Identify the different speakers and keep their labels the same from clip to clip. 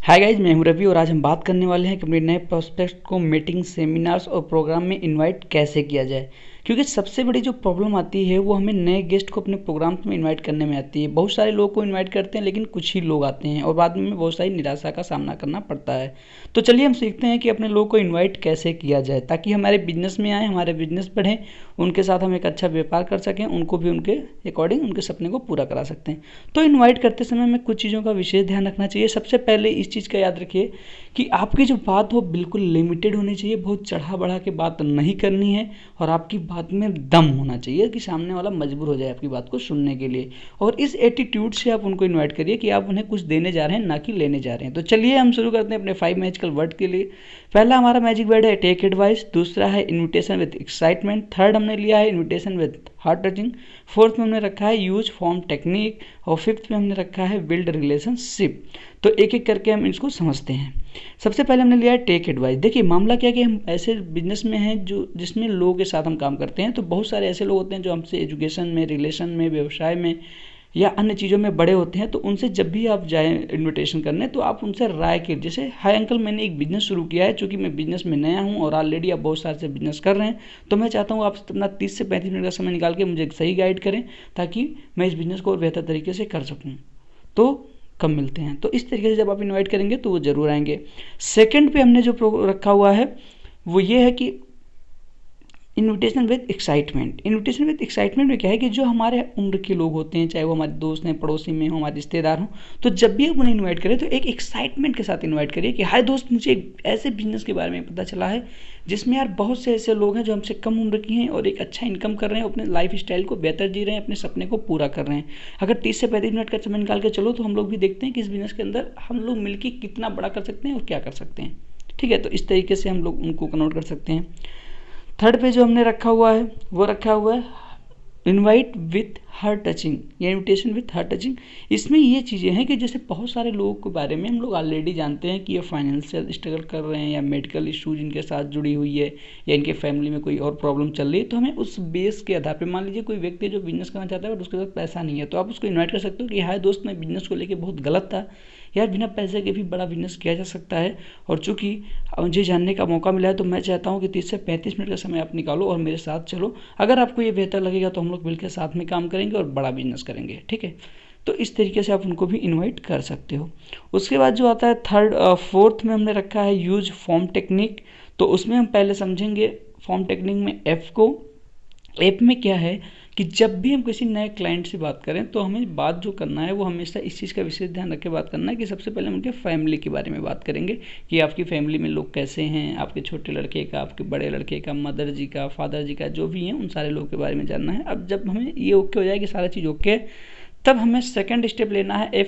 Speaker 1: Hi guys, मैं हूं रवि और आज हम बात करने वाले हैं कि अपने नए प्रोस्पेक्ट को मीटिंग, सेमिनार्स और प्रोग्राम में इनवाइट कैसे किया जाए। क्योंकि सबसे बड़ी जो प्रॉब्लम आती है वो हमें नए गेस्ट को अपने प्रोग्राम्स में इनवाइट करने में आती है। बहुत सारे लोग को इनवाइट करते हैं लेकिन कुछ ही लोग आते हैं और बाद में बहुत सारी निराशा का सामना करना पड़ता है। तो चलिए हम सीखते हैं कि अपने लोग को इन्वाइट कैसे किया जाए ताकि हमारे बिजनेस में आए, हमारे बिजनेस बढ़े, उनके साथ हम एक अच्छा व्यापार कर सकें, उनको भी उनके अकॉर्डिंग उनके सपने को पूरा करा सकते हैं। तो इनवाइट करते समय में कुछ चीज़ों का विशेष ध्यान रखना चाहिए। सबसे पहले इस चीज़ का याद रखिए कि आपकी जो बात हो बिल्कुल लिमिटेड होनी चाहिए, बहुत चढ़ा बढ़ा के बात नहीं करनी है और आपकी बात में दम होना चाहिए कि सामने वाला मजबूर हो जाए आपकी बात को सुनने के लिए। और इस एटीट्यूड से आप उनको इनवाइट करिए कि आप उन्हें कुछ देने जा रहे हैं, ना कि लेने जा रहे हैं। तो चलिए हम शुरू करते हैं अपने 5 मैजिकल वर्ड के लिए। पहला हमारा मैजिक वर्ड है टेक एडवाइस, दूसरा है इन्विटेशन विद एक्साइटमेंट, थर्ड हमने लिया है invitation with heart touching, fourth में हमने रखा है यूज फॉर्म टेक्निक और फिफ्थ में हमने रखा है बिल्ड रिलेशनशिप। तो एक एक करके हम इसको समझते हैं। सबसे पहले हमने लिया है टेक एडवाइस। देखिए मामला क्या है कि हम ऐसे बिजनेस में हैं जो जिसमें लोगों के साथ हम काम करते हैं। तो बहुत सारे ऐसे लोग होते हैं जो हमसे एजुकेशन में, रिलेशन में, व्यवसाय में या अन्य चीज़ों में बड़े होते हैं। तो उनसे जब भी आप जाएँ इन्विटेशन करने तो आप उनसे राय के, जैसे हाय अंकल मैंने एक बिज़नेस शुरू किया है, चूँकि मैं बिज़नेस में नया हूँ और ऑलरेडी आप बहुत साल से बिज़नेस कर रहे हैं, तो मैं चाहता हूँ आप अपना 30 से 35 मिनट का समय निकाल के मुझे सही गाइड करें ताकि मैं इस बिज़नेस को और बेहतर तरीके से कर सकूँ। तो कब मिलते हैं। तो इस तरीके से जब आप इनवाइट करेंगे तो वो ज़रूर आएंगे। सेकंड पे हमने जो रखा हुआ है वो ये है कि invitation with excitement. Invitation with excitement में क्या है कि जो हमारे उम्र के लोग होते हैं, चाहे वो हमारे दोस्त हैं, पड़ोसी में हो, हमारे रिश्तेदार हों, तो जब भी आप उन्हें इनवाइट करें तो एक एक्साइटमेंट के साथ इनवाइट करिए कि हाय दोस्त, मुझे एक ऐसे बिजनेस के बारे में पता चला है जिसमें यार बहुत से ऐसे लोग हैं जो हमसे कम उम्र की हैं और एक अच्छा इनकम कर रहे हैं, अपने लाइफ स्टाइल को बेहतर जी रहे हैं, अपने सपने को पूरा कर रहे हैं। अगर 30 से 35 मिनट का समय निकाल के चलो तो हम लोग भी देखते हैं कि इस बिजनेस के अंदर हम लोग मिलकर कितना बड़ा कर सकते हैं और क्या कर सकते हैं। ठीक है, तो इस तरीके से हम लोग उनको कन्वर्ट कर सकते हैं। थर्ड पे जो हमने रखा हुआ है वो रखा हुआ है इनवाइट विथ हार्ट टचिंग या इन्विटेशन विथ हार्ट टचिंग। इसमें ये चीज़ें हैं कि जैसे बहुत सारे लोगों के बारे में हम लोग ऑलरेडी जानते हैं कि ये फाइनेंशियल स्ट्रगल कर रहे हैं या मेडिकल इश्यूज इनके साथ जुड़ी हुई है या इनके फैमिली में कोई और प्रॉब्लम चल रही है। तो हमें उस बेस के आधार पर, मान लीजिए कोई व्यक्ति जो बिजनेस करना चाहता है और उसके साथ पैसा नहीं है, तो आप उसको इन्वाइट कर सकते हो कि हाय दोस्त, मैं बिजनेस को लेकर बहुत गलत था यार, बिना पैसे के भी बड़ा बिजनेस किया जा सकता है और चूंकि मुझे जानने का मौका मिला है तो मैं चाहता हूँ कि 30 से 35 मिनट का समय आप निकालो और मेरे साथ चलो। अगर आपको ये बेहतर लगेगा तो हम लोग मिलकर साथ में काम करेंगे और बड़ा बिजनेस करेंगे। ठीक है, तो इस तरीके से आप उनको भी इनवाइट कर सकते हो। उसके बाद जो आता है फोर्थ में हमने रखा है यूज फॉर्म टेक्निक। तो उसमें हम पहले समझेंगे फॉर्म टेक्निक में एफ को। ऐप में क्या है कि जब भी हम किसी नए क्लाइंट से बात करें तो हमें बात जो करना है वो हमेशा इस चीज़ का विशेष ध्यान रख के बात करना है कि सबसे पहले हम उनके फैमिली के बारे में बात करेंगे कि आपकी फैमिली में लोग कैसे हैं, आपके छोटे लड़के का, आपके बड़े लड़के का, मदर जी का, फादर जी का, जो भी हैं उन सारे लोगों के बारे में जानना है। अब जब हमें ये ओके हो जाए कि सारा चीज़ ओके है, तब हमें सेकेंड स्टेप लेना है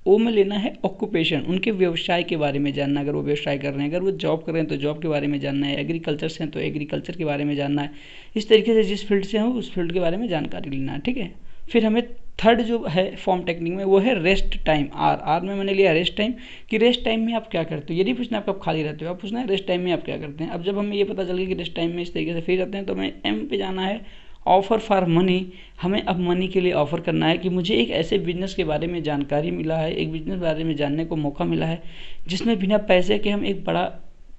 Speaker 1: ओ में लेना है ऑक्यूपेशन, उनके व्यवसाय के बारे में जानना। अगर वो व्यवसाय कर रहे हैं, अगर वो जॉब कर रहे हैं तो जॉब के बारे में जानना है, एग्रीकल्चर से हैं तो एग्रीकल्चर के बारे में जानना है। इस तरीके से जिस फील्ड से हो उस फील्ड के बारे में जानकारी लेना है। ठीक है, फिर हमें थर्ड जो है फॉर्म टेक्निक में वो है रेस्ट टाइम। आर में मैंने लिया रेस्ट टाइम कि रेस्ट टाइम में आप क्या करते हो। ये नहीं पूछना आप कब खाली रहते हो, आप पूछना है रेस्ट टाइम में आप क्या करते हैं। अब जब हमें ये पता चल गया कि रेस्ट टाइम में इस तरीके से फ्री रहते हैं तो हमें एम पे जाना है ऑफ़र फॉर मनी। हमें अब मनी के लिए ऑफ़र करना है कि मुझे एक ऐसे बिजनेस के बारे में जानकारी मिला है, एक बिजनेस के बारे में जानने को मौका मिला है जिसमें बिना पैसे के हम एक बड़ा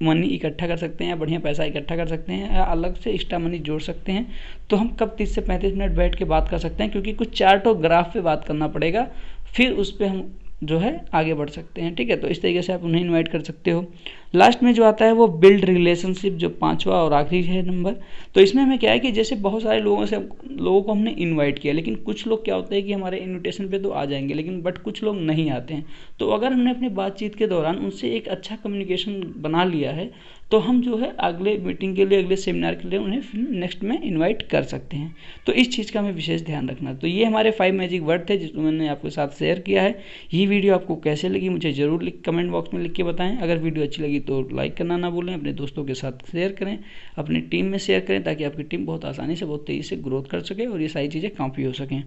Speaker 1: मनी इकट्ठा कर सकते हैं या बढ़िया पैसा इकट्ठा कर सकते हैं या अलग से एक्स्ट्रा मनी जोड़ सकते हैं। तो हम कब 30 से 35 मिनट बैठ के बात कर सकते हैं, क्योंकि कुछ चार्ट और ग्राफ पे बात करना पड़ेगा, फिर उस पर हम जो है आगे बढ़ सकते हैं। ठीक है, तो इस तरीके से आप उन्हें इनवाइट कर सकते हो। लास्ट में जो आता है वो बिल्ड रिलेशनशिप, जो पांचवा और आखिरी है नंबर। तो इसमें हमें क्या है कि जैसे बहुत सारे लोगों को हमने इनवाइट किया, लेकिन कुछ लोग क्या होते हैं कि हमारे इनविटेशन पे तो आ जाएंगे लेकिन बट कुछ लोग नहीं आते हैं। तो अगर हमने अपनी बातचीत के दौरान उनसे एक अच्छा कम्युनिकेशन बना लिया है तो हम जो है अगले मीटिंग के लिए, अगले सेमिनार के लिए उन्हें फिर नेक्स्ट में इनवाइट कर सकते हैं। तो इस चीज़ का हमें विशेष ध्यान रखना। तो ये हमारे 5 मैजिक वर्ड थे जिसको मैंने आपके साथ शेयर किया है। ये वीडियो आपको कैसे लगी मुझे ज़रूर कमेंट बॉक्स में लिख के बताएं। अगर वीडियो अच्छी लगी तो लाइक करना ना भूलें, अपने दोस्तों के साथ शेयर करें, अपनी टीम में शेयर करें ताकि आपकी टीम बहुत आसानी से, बहुत तेज़ी से ग्रोथ कर सके और ये सारी चीज़ें काफ़ी हो सकें।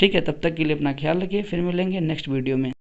Speaker 1: ठीक है, तब तक के लिए अपना ख्याल रखिए, फिर मिलेंगे नेक्स्ट वीडियो में।